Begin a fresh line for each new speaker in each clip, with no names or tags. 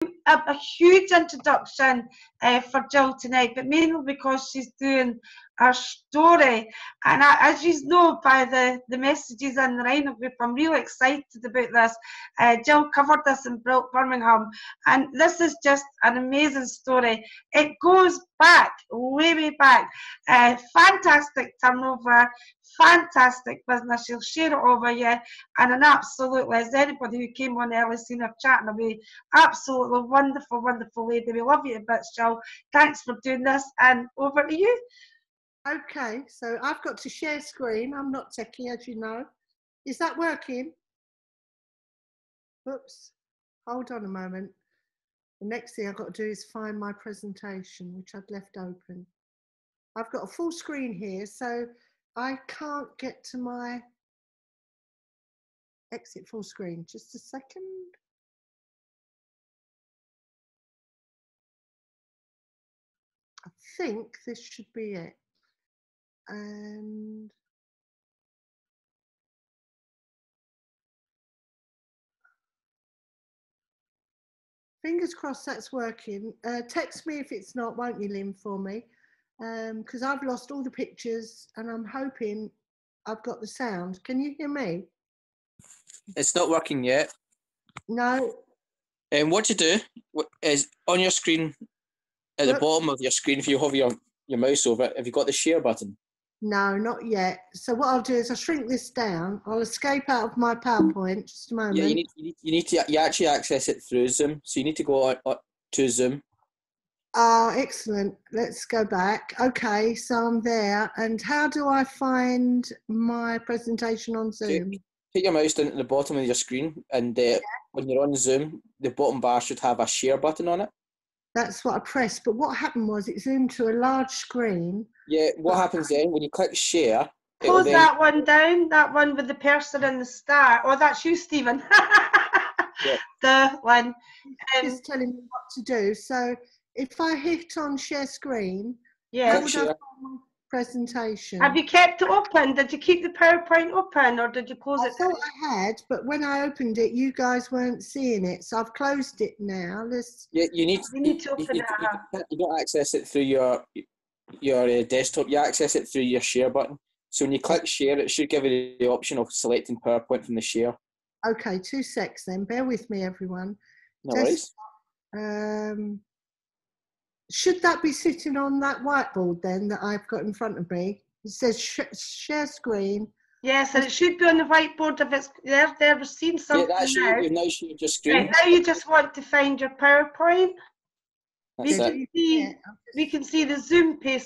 a huge introduction for Gill tonight, but mainly because she's doing our story. And as you know by the messages in the Rhino group, I'm really excited about this. Gill covered this in Birmingham, and this is just an amazing story. It goes back, way back. Fantastic turnover, fantastic business. She'll share it over you, and an absolutely, as anybody who came on early seen her chatting away, absolutely wonderful, wonderful lady. We love you a bit, Gill. Thanks for doing this, and over to you.
Okay, so I've got to share screen. I'm not techie, as you know. Is that working? Oops, hold on a moment. The next thing I've got to do is find my presentation, which I'd left open. I've got a full screen here, so I can't get to my exit full screen. Just a second. I think this should be it. And fingers crossed that's working. Text me if it's not, won't you, Lynn, for me? Because I've lost all the pictures and I'm hoping I've got the sound. Can you hear me?
It's not working yet.
No.
And what you do is on your screen, at the bottom of your screen, if you hover your mouse over it, have you got the share button?
No, not yet. So what I'll do is I'll shrink this down. I'll escape out of my PowerPoint. Just a moment.
Yeah, you actually access it through Zoom. So you need to go to Zoom.
Excellent. Let's go back. Okay, so I'm there. And how do I find my presentation on Zoom?
Take your mouse down at the bottom of your screen, and when you're on Zoom, the bottom bar should have a share button on it.
That's what I pressed, but what happened was it zoomed to a large screen.
Yeah, what happens then, when you click share...
Close that one down, that one with the person in the star. Oh, that's you, Stephen.
Yeah.
The one.
It's telling me what to do. So if I hit on share screen,
yeah.
how would I find my presentation?
Have you kept it open? Did you keep the PowerPoint open, or did you close it?
I thought I had, but when I opened it, you guys weren't seeing it, so I've closed it now.
Yeah, you need to open it. You don't access it through your desktop. You access it through your share button. So when you click share, it should give you the option of selecting PowerPoint from the share.
Okay, 2 secs then. Bear with me, everyone.
No worries.
Should that be sitting on that whiteboard then that I've got in front of me? It says share screen.
Yes, and it should be on the whiteboard if it's there. We've seen something now.
You've now shared your screen.
Right, now you just want to find your PowerPoint.
We
can see the Zoom page.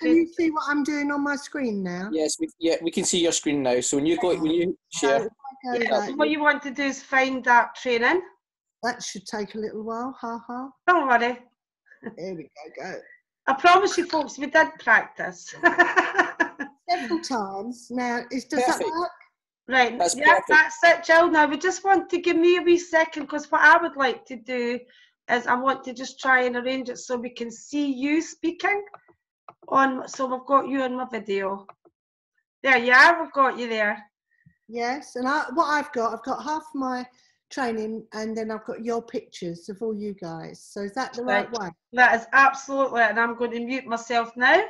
Can you see what I'm doing on my screen now?
Yes, we can see your screen now. So when you share,
what you want to do is find that training.
That should take a little while.
Don't worry.
Here we go.
I promise you, folks, we did practice
several times. Now, does that work?
Right. That's it, Gill. Now we just want to give me a wee second, because what I would like to do is I want to just try and arrange it so we can see you speaking on. So we've got you on my video. There you are. We've got you there.
Yes, and I've got half my training, and then I've got your pictures of all you guys. So is that the right way?
That is absolutely, and I'm going to mute myself now.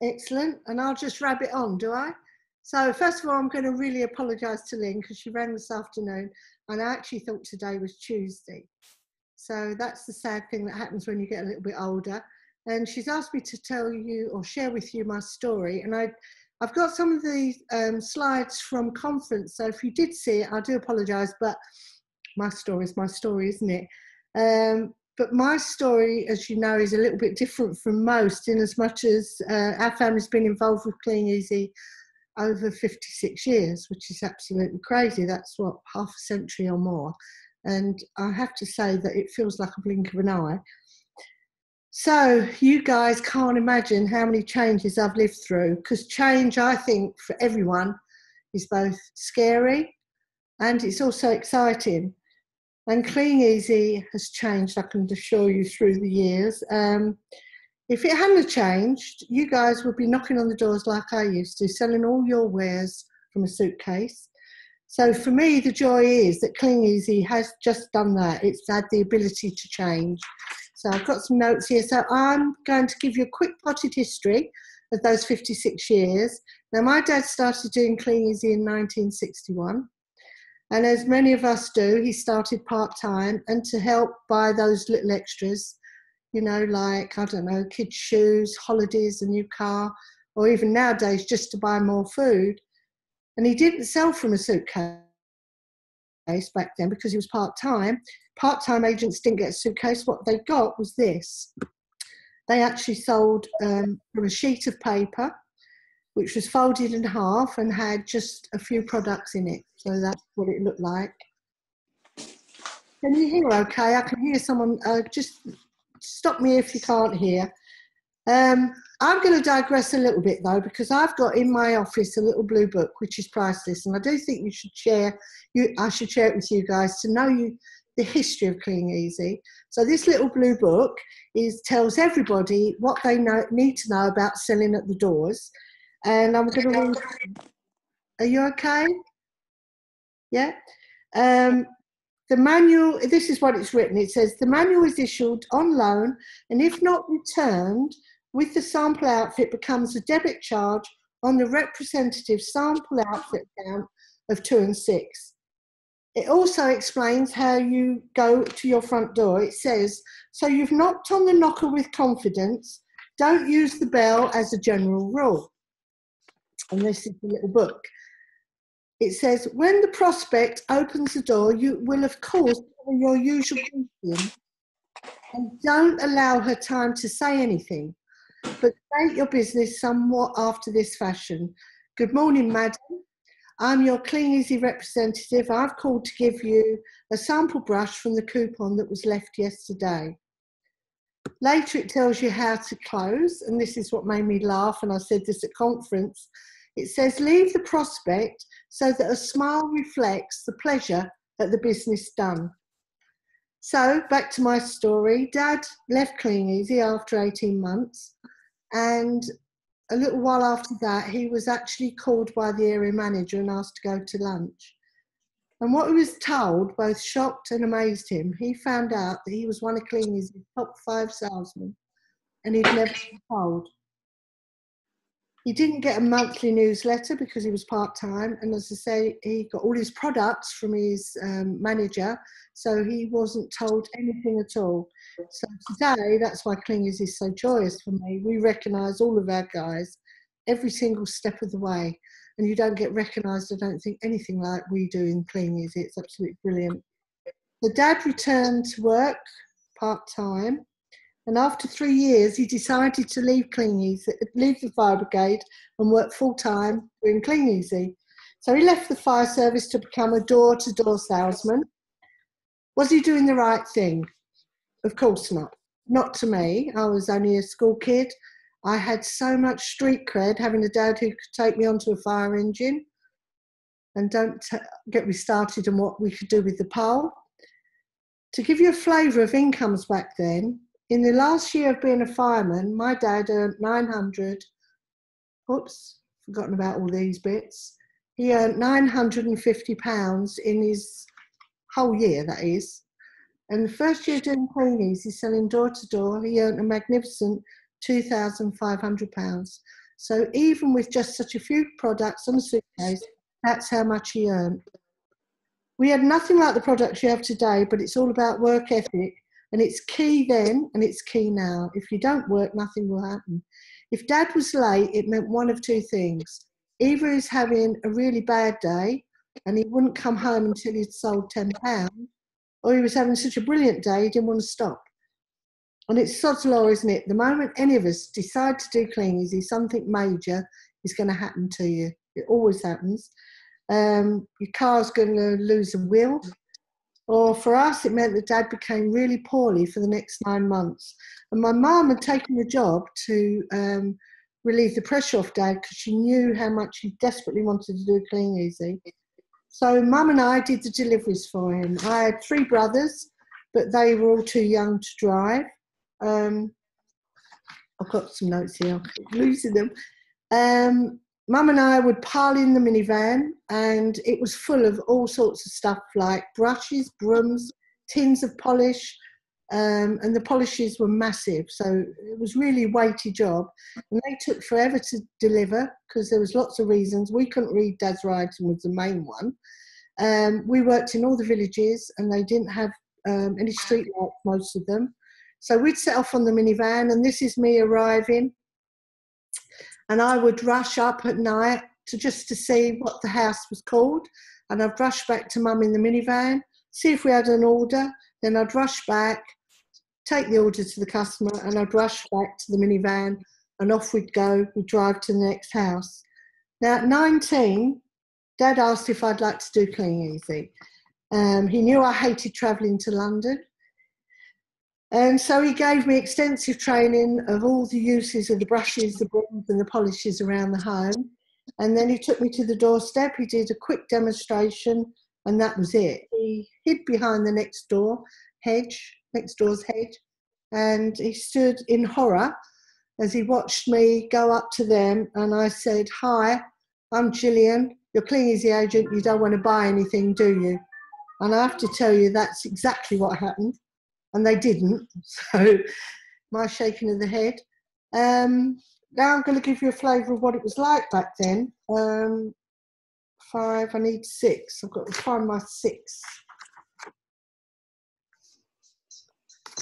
Excellent, and I'll just rabbit on, do I? So first of all, I'm going to really apologise to Lynn because she rang this afternoon, and I actually thought today was Tuesday. So that's the sad thing that happens when you get a little bit older. And she's asked me to tell you or share with you my story. And I've got some of the slides from conference. So if you did see it, I do apologise, but my story is my story, isn't it? But my story, as you know, is a little bit different from most, in as much as our family's been involved with Clean Easy over 56 years, which is absolutely crazy. That's what, half a century or more. And I have to say that it feels like a blink of an eye. So you guys can't imagine how many changes I've lived through, because change, I think, for everyone is both scary and it's also exciting. And Clean Easy has changed, I can assure you, through the years. If it hadn't changed, you guys would be knocking on the doors like I used to, selling all your wares from a suitcase. So for me, the joy is that Clean Easy has just done that. It's had the ability to change. So I've got some notes here. So I'm going to give you a quick potted history of those 56 years. Now, my dad started doing Clean Easy in 1961. And as many of us do, he started part-time, and to help buy those little extras, you know, like, I don't know, kids' shoes, holidays, a new car, or even nowadays just to buy more food. And he didn't sell from a suitcase back then because he was part-time. Part-time agents didn't get a suitcase. What they got was this. They actually sold from a sheet of paper, which was folded in half and had just a few products in it. So that's what it looked like. Can you hear okay? I can hear someone. Just stop me if you can't hear. I'm going to digress a little bit though, because I've got in my office a little blue book which is priceless, and I do think you should share. I should share it with you guys to know the history of Clean Easy. So this little blue book tells everybody what they need to know about selling at the doors. And I'm going to read. Are you okay? Yeah. The manual, this is what it's written. It says, the manual is issued on loan, and if not returned with the sample outfit, becomes a debit charge on the representative sample outfit account of 2 and 6. It also explains how you go to your front door. It says, so you've knocked on the knocker with confidence. Don't use the bell as a general rule. And this is the little book. It says, when the prospect opens the door, you will, of course, cover your usual greeting, and don't allow her time to say anything, but state your business somewhat after this fashion. Good morning, madam. I'm your Clean Easy representative. I've called to give you a sample brush from the coupon that was left yesterday. Later, it tells you how to close, and this is what made me laugh, and I said this at conference. It says, leave the prospect so that a smile reflects the pleasure at the business done. So back to my story. Dad left Clean Easy after 18 months, and a little while after that, he was actually called by the area manager and asked to go to lunch. And what he was told both shocked and amazed him. He found out that he was one of Clean Easy's top 5 salesmen, and he'd never been told. He didn't get a monthly newsletter because he was part-time, and as I say, he got all his products from his manager, so he wasn't told anything at all. So today, that's why Clean Easy is so joyous for me. We recognise all of our guys every single step of the way, and you don't get recognised, I don't think, anything like we do in Clean Easy. It's absolutely brilliant. The dad returned to work part-time, and after 3 years, he decided to leave Clean Easy, leave the fire brigade and work full-time doing Clean Easy. So he left the fire service to become a door-to-door salesman. Was he doing the right thing? Of course not. Not to me. I was only a school kid. I had so much street cred having a dad who could take me onto a fire engine. And don't get me started on what we could do with the pole. To give you a flavour of incomes back then, in the last year of being a fireman, my dad earned forgotten about all these bits. He earned £950 in his whole year, that is. And the first year doing Clean Easy, selling door to door, he earned a magnificent £2,500. So even with just such a few products on a suitcase, that's how much he earned. We had nothing like the products you have today, but it's all about work ethic. And it's key then, and it's key now. If you don't work, nothing will happen. If Dad was late, it meant one of 2 things. Either he's having a really bad day, and he wouldn't come home until he'd sold £10, or he was having such a brilliant day, he didn't want to stop. And it's sod's law, isn't it? The moment any of us decide to do Clean Easy, something major is going to happen to you. It always happens. Your car's going to lose a wheel. Or for us, it meant that Dad became really poorly for the next 9 months. And my mum had taken the job to relieve the pressure off Dad because she knew how much he desperately wanted to do Clean Easy. So Mum and I did the deliveries for him. I had 3 brothers, but they were all too young to drive. I've got some notes here, I keep losing them. Mum and I would pile in the minivan, and it was full of all sorts of stuff like brushes, brooms, tins of polish, and the polishes were massive. So it was really a weighty job. And they took forever to deliver because there was lots of reasons. We couldn't read Dad's writing was the main one. We worked in all the villages, and they didn't have any street lights, most of them. So we'd set off on the minivan, and this is me arriving. And I would rush up at night just to see what the house was called. And I'd rush back to Mum in the minivan, see if we had an order. Then I'd rush back, take the order to the customer, and I'd rush back to the minivan, and off we'd go. We'd drive to the next house. Now, at 19, Dad asked if I'd like to do Clean Easy. He knew I hated travelling to London. And so he gave me extensive training of all the uses of the brushes, the brooms and the polishes around the home. And then he took me to the doorstep. He did a quick demonstration, and that was it. He hid behind the next door's hedge, and he stood in horror as he watched me go up to them. And I said, "Hi, I'm Gillian, your Clean Easy agent. You don't want to buy anything, do you?" And I have to tell you, that's exactly what happened. And they didn't. So my shaking of the head. Now I'm going to give you a flavour of what it was like back then. 5, I need 6. I've got to find my 6.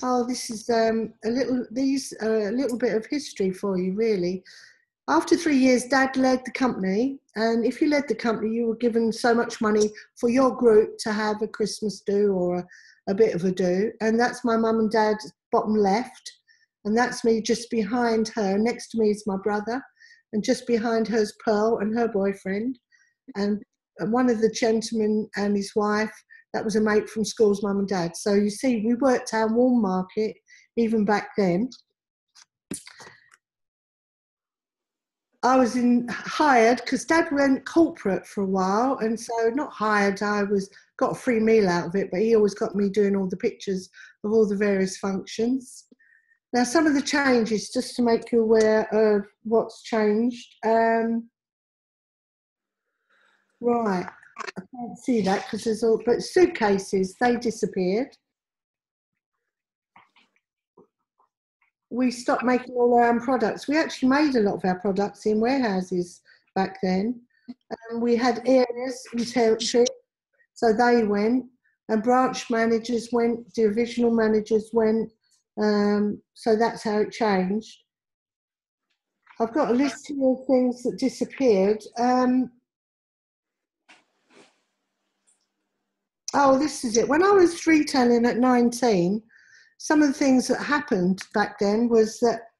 Oh, this is a little bit of history for you, really. After 3 years, Dad led the company, and if you led the company, you were given so much money for your group to have a Christmas do or a bit of a do, and that's my mum and dad's bottom left, and that's me just behind her. Next to me is my brother, and just behind her is Pearl and her boyfriend, and one of the gentlemen and his wife, that was a mate from school's mum and dad. So you see, we worked our warm market even back then. I was hired because Dad went corporate for a while, and so not hired, got a free meal out of it, but he always got me doing all the pictures of all the various functions. Now, some of the changes, just to make you aware of what's changed. Right, I can't see that because there's all, but suitcases, they disappeared. We stopped making all our own products. We actually made a lot of our products in warehouses back then. We had areas in territory, so they went, and branch managers went, divisional managers went, so that's how it changed. I've got a list here of things that disappeared. Oh, this is it. When I was retailing at 19, some of the things that happened back then was that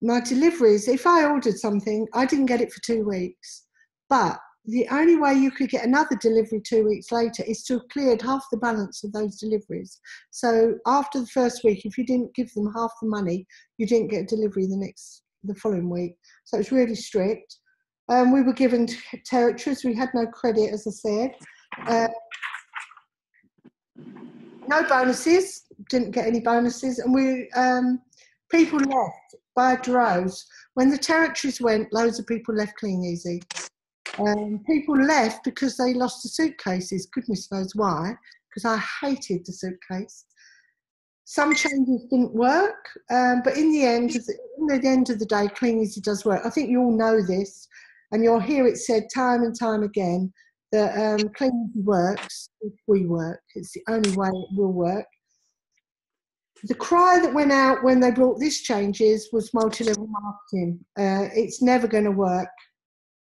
my deliveries, if I ordered something, I didn't get it for 2 weeks. But the only way you could get another delivery 2 weeks later is to have cleared half the balance of those deliveries. So after the first week, if you didn't give them half the money, you didn't get a delivery the following week. So it's really strict. We were given territories. We had no credit, as I said. No bonuses, didn't get any bonuses, and people left by droves. When the territories went, loads of people left Clean Easy. People left because they lost the suitcases. Goodness knows why, because I hated the suitcase. Some changes didn't work, but in the end of the day, Clean Easy does work. I think you all know this, and you'll hear it said time and time again that Clean Easy works if we work. It's the only way it will work. The cry that went out when they brought these changes was multi-level marketing. It's never going to work.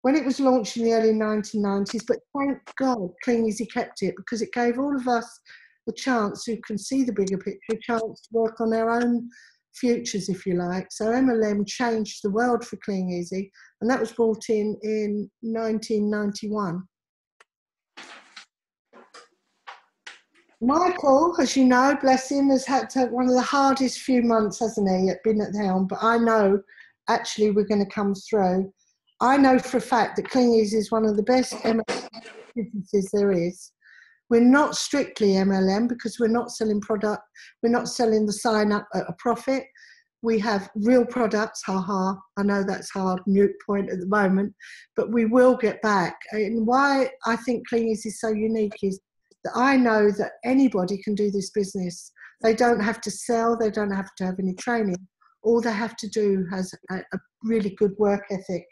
When it was launched in the early 1990s, but thank God Clean Easy kept it, because it gave all of us the chance who can see the bigger picture, a chance to work on our own futures, if you like. So MLM changed the world for Clean Easy, and that was brought in 1991. Michael, as you know, bless him, has had to have one of the hardest few months, hasn't he, been at the helm, but I know actually we're going to come through. I know for a fact that Clean Easy is one of the best MLM businesses there is. We're not strictly MLM because we're not selling product, we're not selling the sign up at a profit. We have real products, haha. I know that's hard, mute point at the moment, but we will get back. And why I think Clean Easy is so unique is that I know that anybody can do this business. They don't have to sell, they don't have to have any training. All they have to do has a really good work ethic.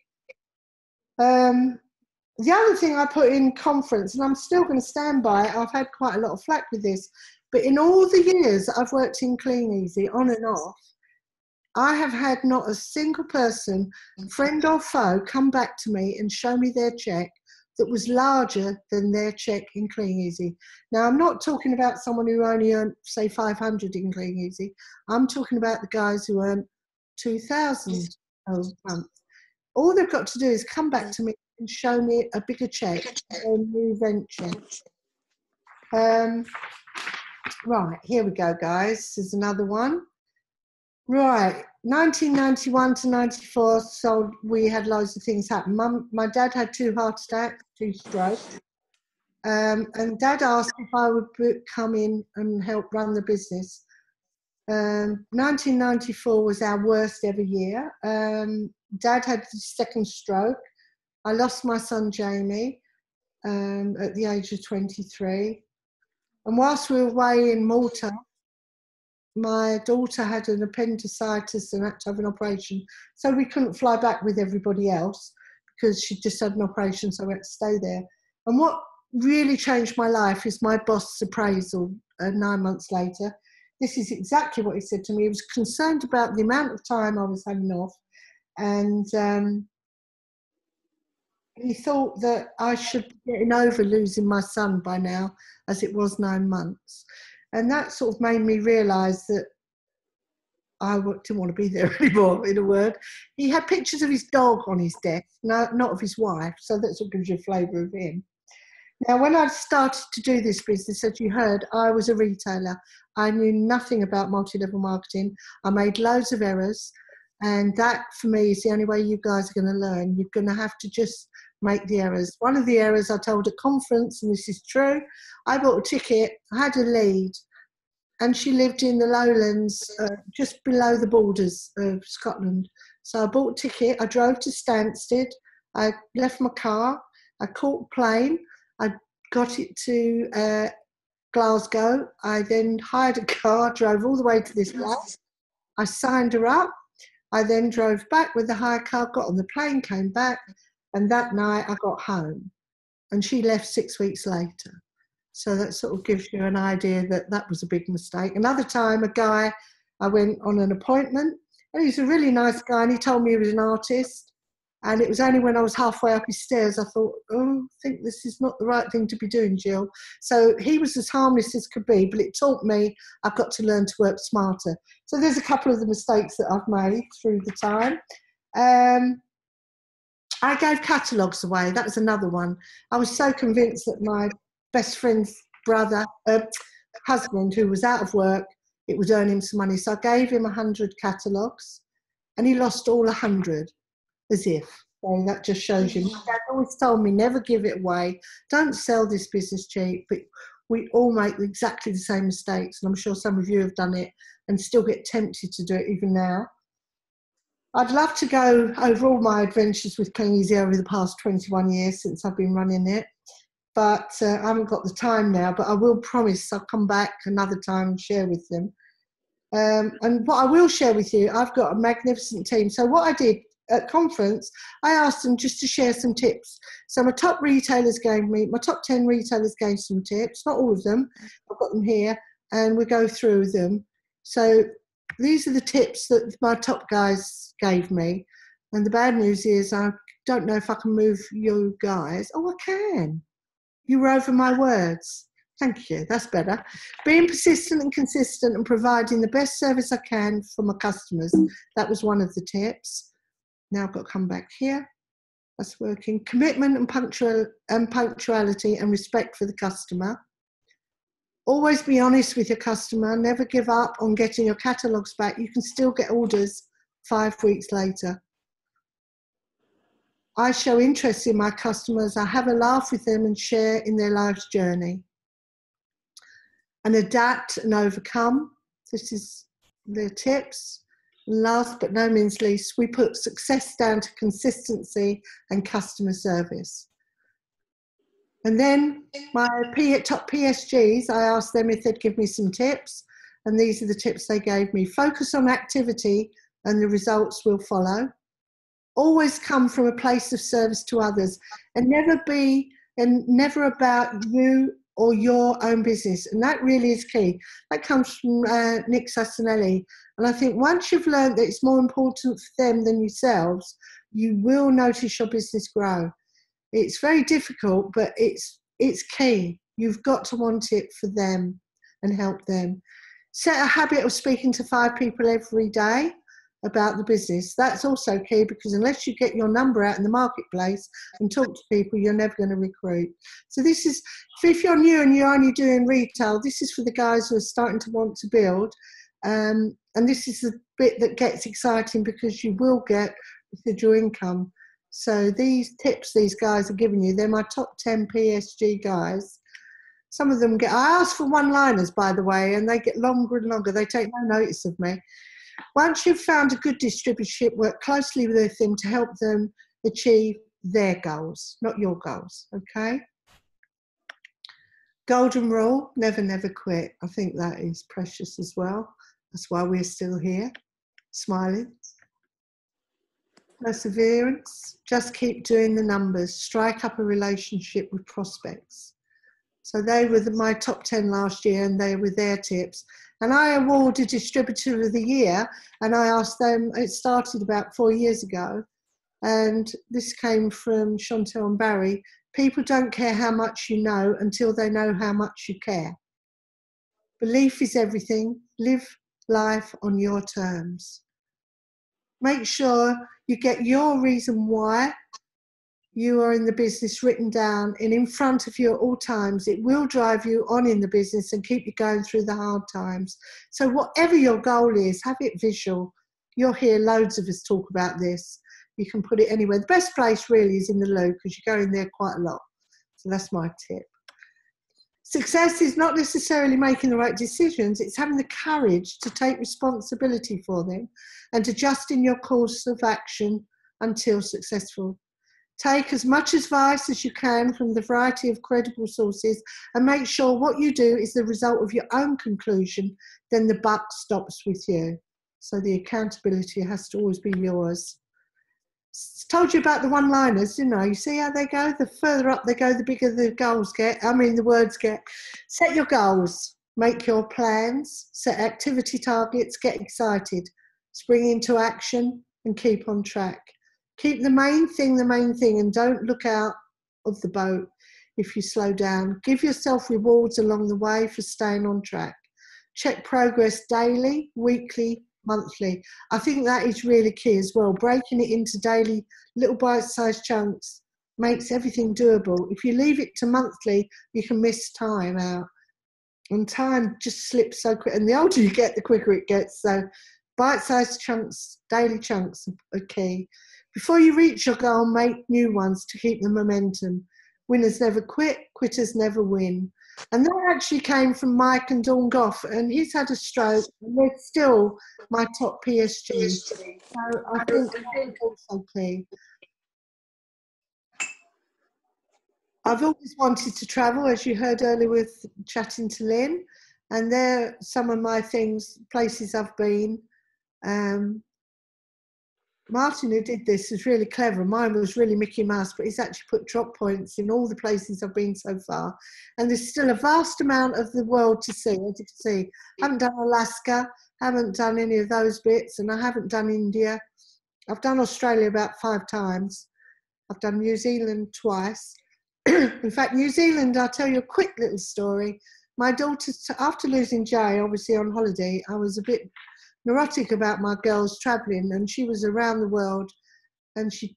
The other thing I put in conference, and I'm still going to stand by it, I've had quite a lot of flack with this, but in all the years I've worked in Clean Easy, on and off, I have had not a single person, friend or foe, come back to me and show me their cheque that was larger than their cheque in Clean Easy. Now, I'm not talking about someone who only earned, say, 500 in Clean Easy. I'm talking about the guys who earn 2,000 a month. All they've got to do is come back to me and show me a bigger cheque for a new venture. Right, here we go, guys. This is another one. Right, 1991 to 94, so we had loads of things happen. My dad had 2 heart attacks, 2 strokes. And Dad asked if I would come in and help run the business. 1994 was our worst ever year. Dad had the 2nd stroke. I lost my son Jamie at the age of 23. And whilst we were away in Malta, my daughter had an appendicitis and had to have an operation. So we couldn't fly back with everybody else because she just had an operation, so we had to stay there. And what really changed my life is my boss's appraisal 9 months later. This is exactly what he said to me. He was concerned about the amount of time I was having off, and he thought that I should be getting over losing my son by now, as it was 9 months. And that sort of made me realise that I didn't want to be there anymore, in a word. He had pictures of his dog on his desk, not of his wife, so that's what gives you a flavour of him. Now, when I started to do this business, as you heard, I was a retailer. I knew nothing about multi-level marketing. I made loads of errors, and that, for me, is the only way you guys are going to learn. You're going to have to just make the errors. One of the errors I told at conference, and this is true, I bought a ticket, I had a lead, and she lived in the lowlands, just below the borders of Scotland. So I bought a ticket, I drove to Stansted, I left my car, I caught a plane, I got it to Glasgow, I then hired a car, drove all the way to this place, I signed her up, I then drove back with the hire car, got on the plane, came back, and that night I got home. And she left 6 weeks later. So that sort of gives you an idea that that was a big mistake. Another time, a guy, I went on an appointment, and he's a really nice guy, and he told me he was an artist. And it was only when I was halfway up his stairs, I thought, oh, I think this is not the right thing to be doing, Jill. So he was as harmless as could be, but it taught me I've got to learn to work smarter. So there's a couple of the mistakes that I've made through the time. I gave catalogues away. That was another one. I was so convinced that my best friend's husband, who was out of work, it would earn him some money. So I gave him 100 catalogues, and he lost all 100, as if. So that just shows you. My dad always told me, never give it away. Don't sell this business cheap. But we all make exactly the same mistakes, and I'm sure some of you have done it and still get tempted to do it even now. I'd love to go over all my adventures with Clean Easy over the past 21 years since I've been running it, but I haven't got the time now, but I will promise I'll come back another time and share with them. And what I will share with you, I've got a magnificent team. So what I did at conference, I asked them just to share some tips. So my top 10 retailers gave some tips, not all of them, I've got them here, and we go through them. So these are the tips that my top guys gave me. And the bad news is I don't know if I can move you guys. Oh, I can. You were over my words. Thank you. That's better. Being persistent and consistent and providing the best service I can for my customers. That was one of the tips. Now I've got to come back here. That's working. Commitment and punctuality and respect for the customer. Always be honest with your customer. Never give up on getting your catalogues back. You can still get orders 5 weeks later. I show interest in my customers. I have a laugh with them and share in their life's journey. And adapt and overcome. This is the tips. And last but no means least, we put success down to consistency and customer service. And then my top PSGs, I asked them if they'd give me some tips, and these are the tips they gave me. Focus on activity and the results will follow. Always come from a place of service to others, and never about you or your own business. And that really is key. That comes from Nicholson. And I think once you've learned that it's more important for them than yourselves, you will notice your business grow. It's very difficult, but it's key. You've got to want it for them and help them. Set a habit of speaking to 5 people every day about the business. That's also key, because unless you get your number out in the marketplace and talk to people, you're never going to recruit. So this is, if you're new and you're only doing retail, this is for the guys who are starting to want to build. And this is the bit that gets exciting, because you will get residual income. So these tips these guys are giving you, they're my top 10 PSG guys. Some of them I ask for one-liners, by the way, and they get longer and longer. They take no notice of me. Once you've found a good distributorship, work closely with them to help them achieve their goals, not your goals, okay? Golden rule, never, never quit. I think that is precious as well. That's why we're still here, smiling. Perseverance, just keep doing the numbers. Strike up a relationship with prospects. So they were my top 10 last year, and they were their tips. And I awarded Distributor of the Year, and I asked them, it started about 4 years ago, and this came from Chantel and Barry. People don't care how much you know until they know how much you care. Belief is everything. Live life on your terms. Make sure you get your reason why you are in the business written down and in front of you at all times. It will drive you on in the business and keep you going through the hard times. So whatever your goal is, have it visual. You'll hear loads of us talk about this. You can put it anywhere. The best place really is in the loo, because you go in there quite a lot. So that's my tip. Success is not necessarily making the right decisions. It's having the courage to take responsibility for them and adjusting your course of action until successful. Take as much advice as you can from the variety of credible sources, and make sure what you do is the result of your own conclusion. Then the buck stops with you. So the accountability has to always be yours. Told you about the one-liners, didn't I? You see how they go? The further up they go, the bigger the goals get. The words get. Set your goals. Make your plans. Set activity targets. Get excited. Spring into action and keep on track. Keep the main thing, and don't look out of the boat if you slow down. Give yourself rewards along the way for staying on track. Check progress daily, weekly, monthly. I think that is really key as well. Breaking it into daily, little bite-sized chunks makes everything doable. If you leave it to monthly, you can miss time out. And time just slips so quick. And the older you get, the quicker it gets. So bite-sized chunks, daily chunks are key. Before you reach your goal, make new ones to keep the momentum. Winners never quit, quitters never win. And that actually came from Mike and Dawn Goff, and he's had a stroke, and they're still my top PSG. So I think that's also key. I've always wanted to travel, as you heard earlier with chatting to Lynn, and they're some of my things, places I've been. Martin, who did this, is really clever. Mine was really Mickey Mouse, but he's actually put drop points in all the places I've been so far. And there's still a vast amount of the world to see, as you can see. I haven't done Alaska, haven't done any of those bits, and I haven't done India. I've done Australia about 5 times. I've done New Zealand twice. In fact, New Zealand, I'll tell you a quick little story. My daughter, after losing Jay, obviously on holiday, I was a bit neurotic about my girls travelling, and she was around the world, and she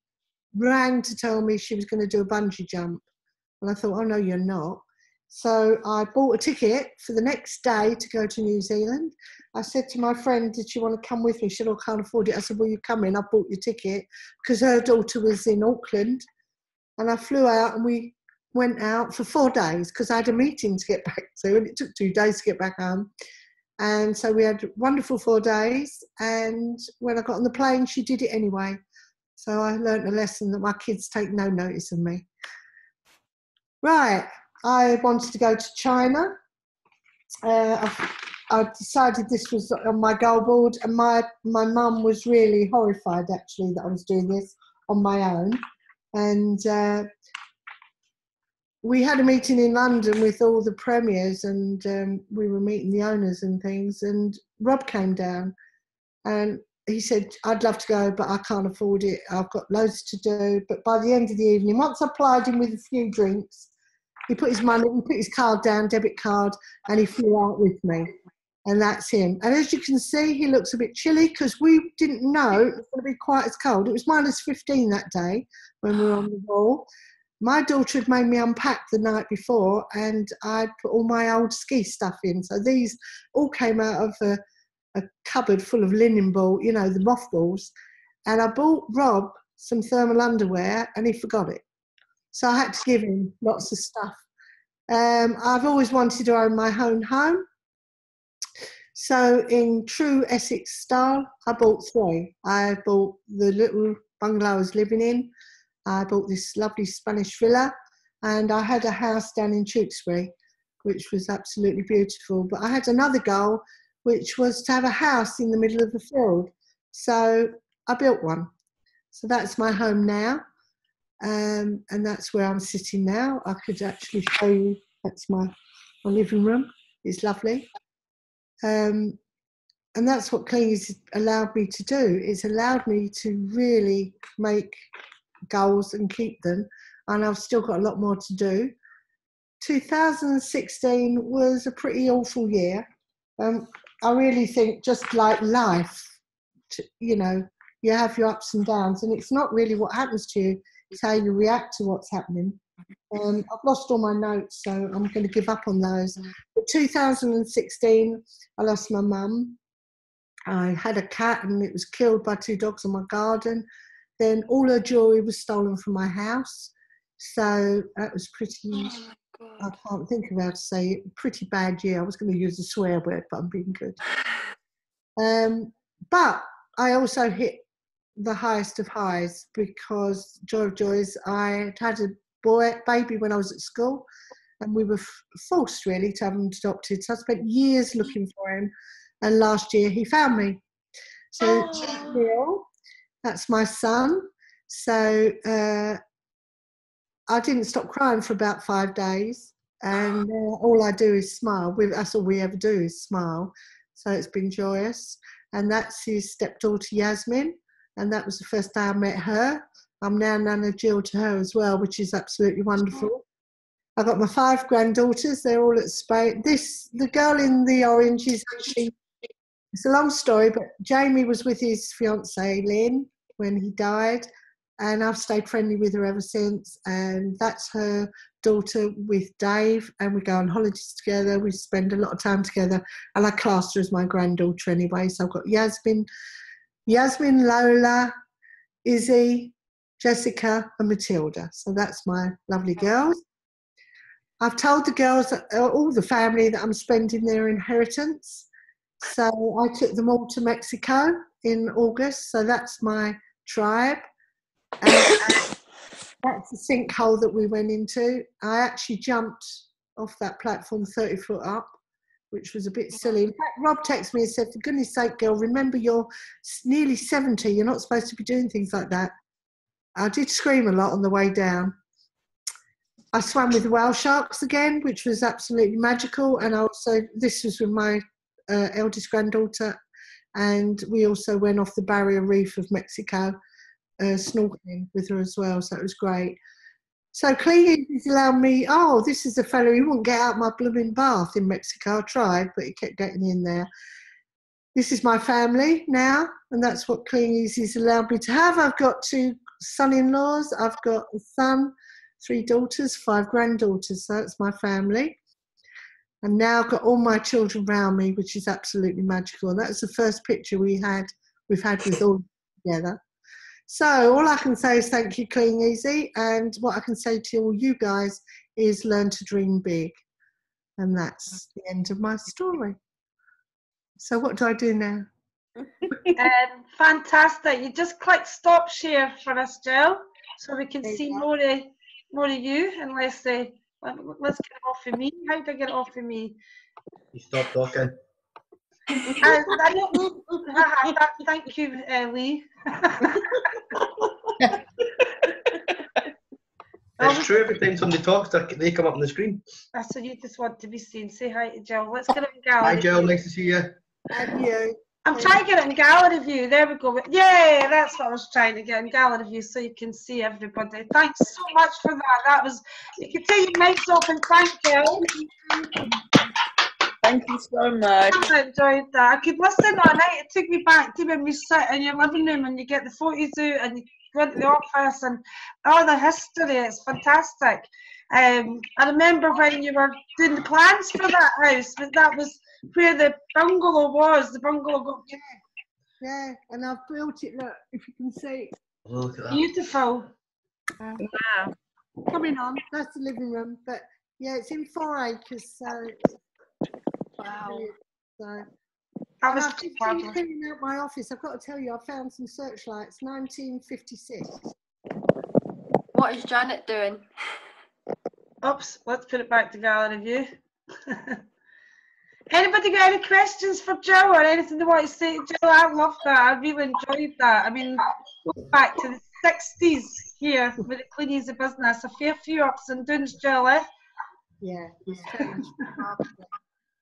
rang to tell me she was going to do a bungee jump. And I thought, oh no, you're not. So I bought a ticket for the next day to go to New Zealand. I said to my friend, did you want to come with me? She said, oh, I can't afford it. I said, well, you come in, I bought your ticket, because her daughter was in Auckland. And I flew out, and we went out for 4 days, because I had a meeting to get back to, and it took 2 days to get back home. And so we had wonderful 4 days. And when I got on the plane, she did it anyway. So I learnt a lesson that my kids take no notice of me. Right, I wanted to go to China. I decided this was on my goal board, and my mum was really horrified actually that I was doing this on my own. And we had a meeting in London with all the premiers, and we were meeting the owners and things, and Rob came down and he said, I'd love to go, but I can't afford it. I've got loads to do. But by the end of the evening, once I plied him with a few drinks, he put his card down, debit card, and he flew out with me. And that's him. And as you can see, he looks a bit chilly because we didn't know it was going to be quite as cold. It was -15 that day when we were on the wall. My daughter had made me unpack the night before, and I'd put all my old ski stuff in. So these all came out of a cupboard full of linen ball, you know, the mothballs. And I bought Rob some thermal underwear, and he forgot it. So I had to give him lots of stuff. I've always wanted to own my own home. So in true Essex style, I bought 3. I bought the little bungalow I was living in. I bought this lovely Spanish villa, and I had a house down in Tewkesbury, which was absolutely beautiful. But I had another goal, which was to have a house in the middle of the field. So I built one. So that's my home now. And that's where I'm sitting now. I could actually show you, that's my living room. It's lovely. And that's what Clean's allowed me to do. It's allowed me to really make goals and keep them. And I've still got a lot more to do. 2016 was a pretty awful year. I really think, just like life, you know, you have your ups and downs, and it's not really what happens to you, it's how you react to what's happening. I've lost all my notes, so I'm going to give up on those. But 2016, I lost my mum. I had a cat and it was killed by 2 dogs in my garden. Then all her jewellery was stolen from my house. So that was pretty, I can't think of how to say it, pretty bad year. I was going to use a swear word, but I'm being good. But I also hit the highest of highs, because joy of joys, I had a baby when I was at school, and we were forced really to have him adopted. So I spent years looking for him, and last year he found me. So Gill, that's my son. So I didn't stop crying for about 5 days, and all I do is smile. That's all we ever do is smile. So it's been joyous. And that's his stepdaughter Yasmin, and that was the first day I met her. I'm now Nana Gill to her as well, which is absolutely wonderful. I've got my 5 granddaughters. They're all at Spain. The girl in the orange is actually, it's a long story, but Jamie was with his fiancée Lynn when he died, and I've stayed friendly with her ever since. And that's her daughter with Dave, and we go on holidays together. We spend a lot of time together, and I class her as my granddaughter anyway. So I've got Yasmin, Lola, Izzy, Jessica and Matilda. So that's my lovely girls. I've told the girls, all the family, that I'm spending their inheritance. So I took them all to Mexico in August. So that's my tribe. That's the sinkhole that we went into. I actually jumped off that platform 30 foot up, which was a bit silly. In fact, Rob texted me and said, for goodness sake, girl, remember you're nearly 70. You're not supposed to be doing things like that. I did scream a lot on the way down. I swam with the whale sharks again, which was absolutely magical. And also, this was with my eldest granddaughter. And we also went off the barrier reef of Mexico, snorkeling with her as well. So it was great. So Clean has allowed me, this is a fellow who wouldn't get out my blooming bath in Mexico. I tried, but he kept getting in there. This is my family now, and that's what Clean Easy's allowed me to have. I've got 2 son-in-laws, I've got a son, 3 daughters, 5 granddaughters, so that's my family. And now I've got all my children around me, which is absolutely magical. And that's the first picture we've had with all together. So all I can say is thank you, Clean Easy. And what I can say to all you guys is learn to dream big. And that's the end of my story. So what do I do now?
Fantastic. You just click stop share for us, Jill, so we can see more of you. And let's get it off of me. How do I get it off of me?
You stop talking.
Thank you, Lee.
It's true, every time somebody talks, they come up on the screen.
So you just want to be seen. Say hi to Jill. Let's get it in gallery.
Hi, Jill. Nice to see you.
And you.
I'm trying to get it in gallery view. There we go. Yay! That's what I was trying to get in gallery view, so you can see everybody. Thanks so much for that. That was. You can take your mics off and thank Jill.
Thank you so much.
I enjoyed that. I could listen all night. It took me back to when we sit in your living room and you get the photos out and you go into the office and all the history. It's fantastic. I remember when you were doing the plans for that house, but that was where the bungalow was. The bungalow got
yeah, and I've built it. Look, if you can see.
Look at that.
Beautiful.
Wow.
Coming on. That's the living room, but yeah, it's in 4 acres, so.
Wow.
So.
That was
I've just been cleaning out my office. I've got to tell you, I found some searchlights, 1956.
What is Janet doing?
Oops, let's put it back to gallery view. Anybody got any questions for Jill or anything they want to say? Jill, I love that. I really enjoyed that. I mean, going back to the 60s here with the clean easy business, a fair few ups and downs, Jill, eh?
Yeah, it's changed.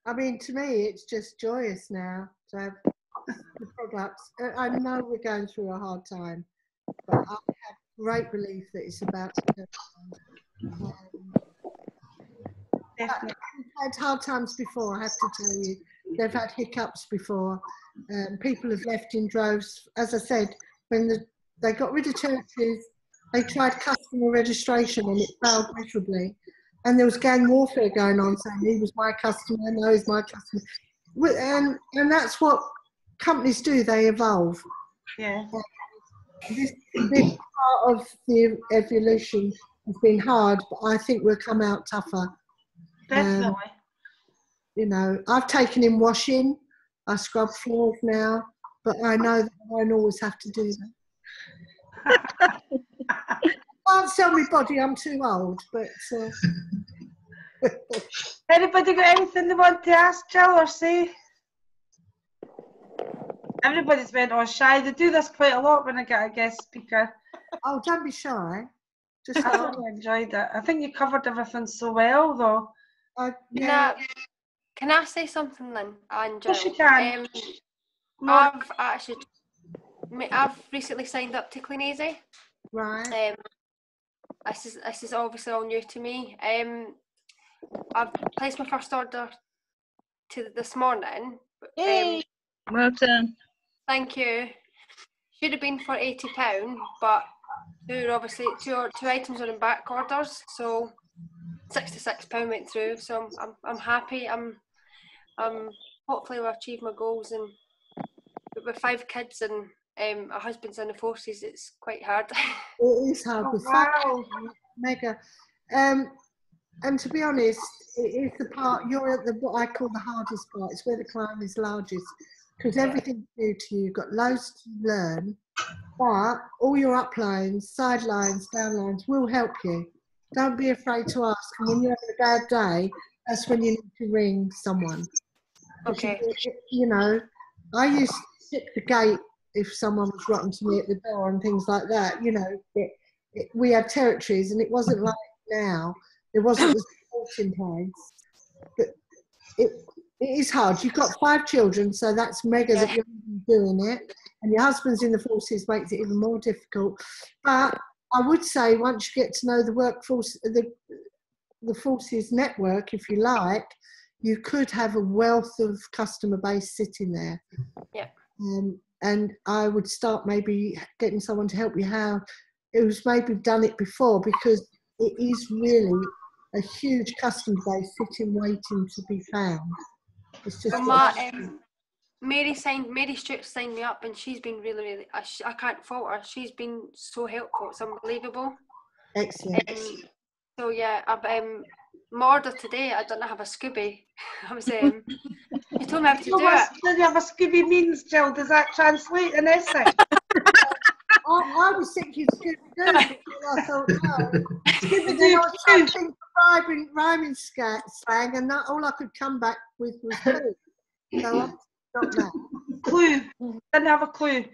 I mean, to me, it's just joyous now to have the products. I know we're going through a hard time, but I have great belief that it's about to turn.
Definitely.
We've had hard times before, I have to tell you. They've had hiccups before. People have left in droves. As I said, when they got rid of churches, they tried customer registration and it failed miserably. And there was gang warfare going on, saying he was my customer, no, he's my customer. And that's what companies do, they evolve.
Yeah.
This part of the evolution has been hard, but I think we'll come out tougher.
Definitely.
You know, I've taken in washing, I scrub floors now, but I know that I won't always have to do that. Can't sell me body, I'm too old, but...
Anybody got anything they want to ask Jill or say? Everybody's went all shy. They do this quite a lot when I get a guest speaker.
Oh, don't be shy. Just
I really enjoyed it. I think you covered everything so well, though.
yeah.
Can I say something then?
Of course you can.
I've recently signed up to Clean Easy.
Right.
This is obviously all new to me. I've placed my first order this morning.
Yay!
Well done. Thank you. Should have been for £80, but two items are in back orders, so £66 went through. So I'm happy. I'm hopefully will achieve my goals, and with 5 kids and a husband's in the forces, it's quite hard.
It is hard.
Oh, wow.
Mega. And to be honest, it is the part, you're at what I call the hardest part. It's where the climb is largest, because everything's new to you. You've got loads to learn, but all your uplines, sidelines, downlines will help you. Don't be afraid to ask. And when you're having a bad day, that's when you need to ring someone.
Okay.
You know, I used to stick the gate if someone was rotten to me at the door and things like that. You know, we had territories, and it wasn't like now. There wasn't the support in place. But it is hard. You've got 5 children, so that's mega that you're doing it. And your husband's in the forces makes it even more difficult. But I would say once you get to know the workforce, the forces network, if you like, you could have a wealth of customer base sitting there.
Yeah.
And I would start maybe getting someone to help you who's maybe done it before, because it is really a huge customer base sitting waiting to be found. It's just
Mary Stewart signed me up, and she's been really I can't fault her. She's been so helpful. It's unbelievable.
Excellent.
So yeah, order today. I don't have a Scooby. I was you told me how to do
What
it.
do you have a Scooby means, Jill? Does that translate in Essex?
I was thinking Scooby-Doo, I thought, no. And then I was
Scooby-Doo.
thinking rhyming slang, and all I could come back with was poo. So I got that.
Clue. Didn't have a clue.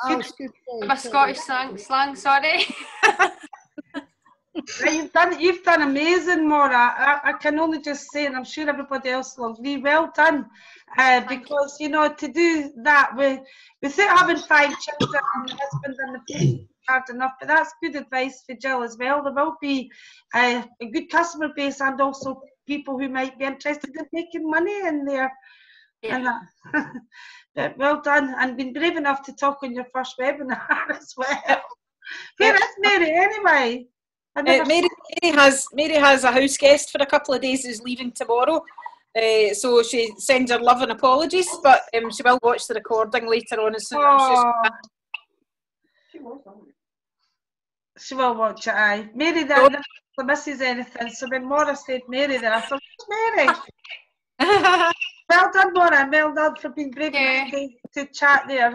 Oh,
Good.
Scooby-Doo.
My Scottish slang, sorry.
You've done amazing, Maura. I can only just say, and I'm sure everybody else will agree, well done. Because, you know, to do that without having 5 children and the husband and the family, hard enough. But that's good advice for Jill as well. There will be a good customer base and also people who might be interested in making money in there.
Yeah.
And but well done, and been brave enough to talk on your first webinar as well. Where is Mary anyway?
Mary has a house guest for a couple of days who's leaving tomorrow. So she sends her love and apologies, but she will watch the recording later on as soon as
she will watch it, aye. Mary there never misses anything, so when Maura said Mary there, I thought, Mary. Well done, Maura, and well done for being brave enough to chat there.